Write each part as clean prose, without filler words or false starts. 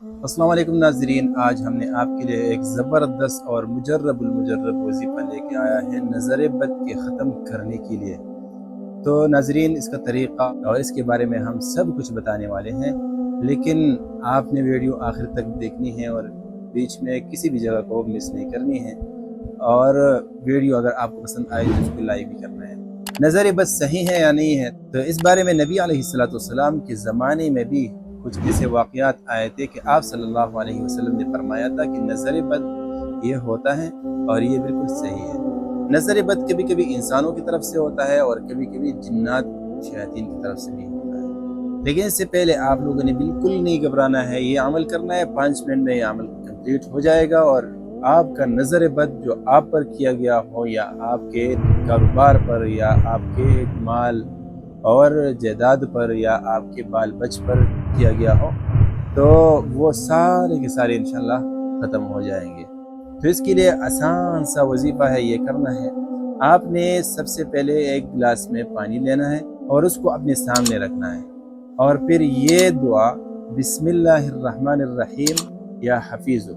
अस्सलाम वालेकुम नाज़रीन, आज हमने आपके लिए एक ज़बरदस्त और मुजर्रब वजीफ़ा लेके आया है नज़र बद के ख़त्म करने के लिए। तो नाज़रीन, इसका तरीक़ा और इसके बारे में हम सब कुछ बताने वाले हैं, लेकिन आपने वीडियो आखिर तक देखनी है और बीच में किसी भी जगह को मिस नहीं करनी है। और वीडियो अगर आपको पसंद आए तो उसको लाइक भी करना है। नज़र बद सही है या नहीं है, तो इस बारे में नबी अलैहिस्सलाम के ज़माने में भी कुछ ऐसे वाक़यात आए थे कि आप सल्लल्लाहु अलैहि वसल्लम ने फरमाया था कि नज़र बद ये होता है और ये बिल्कुल सही है। नज़र बद कभी कभी इंसानों की तरफ से होता है और कभी कभी जिन्नात शयातीन की तरफ से भी होता है। लेकिन इससे पहले आप लोगों ने बिल्कुल नहीं घबराना है, ये अमल करना है। 5 मिनट में ये अमल कंप्लीट हो जाएगा और आपका नज़र बद जो आप पर किया गया हो या आपके कारोबार पर या आपके माल और जायदाद पर या आपके बाल बच पर किया गया हो, तो वो सारे के सारे इंशाल्लाह ख़त्म हो जाएंगे। तो इसके लिए आसान सा वजीफ़ा है, ये करना है। आपने सबसे पहले एक गिलास में पानी लेना है और उसको अपने सामने रखना है और फिर ये दुआ बिस्मिल्लाहिर्रहमानिर्रहीम या हफीज़ु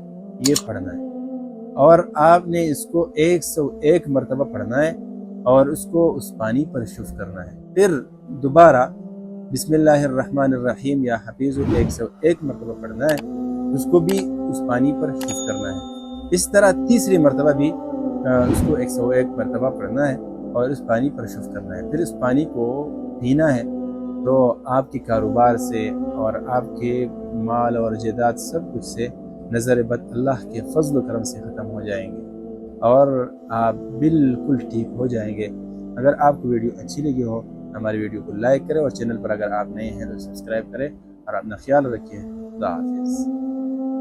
ये पढ़ना है और आपने इसको 101 मरतबा पढ़ना है और उसको उस पानी पर शुफ़ करना है। फिर दोबारा बिस्मिल्लाहिर्रहमानिर्रहीम या हफीज़ु 101 मरतबा पढ़ना है, उसको भी उस पानी पर शुफ़ करना है। इस तरह तीसरी मरतबा भी उसको 101 मरतबा पढ़ना है और उस पानी पर शुफ़ करना है। फिर उस पानी को पीना है, तो आपके कारोबार से और आपके माल और जायदाद सब कुछ से नज़र बद अल्लाह के फज़ल व करम से ख़त्म हो जाएंगे और आप बिल्कुल ठीक हो जाएंगे। अगर आपको वीडियो अच्छी लगी हो, हमारी वीडियो को लाइक करें और चैनल पर अगर आप नए हैं तो सब्सक्राइब करें और अपना ख्याल रखें। खुदा हाफिज़।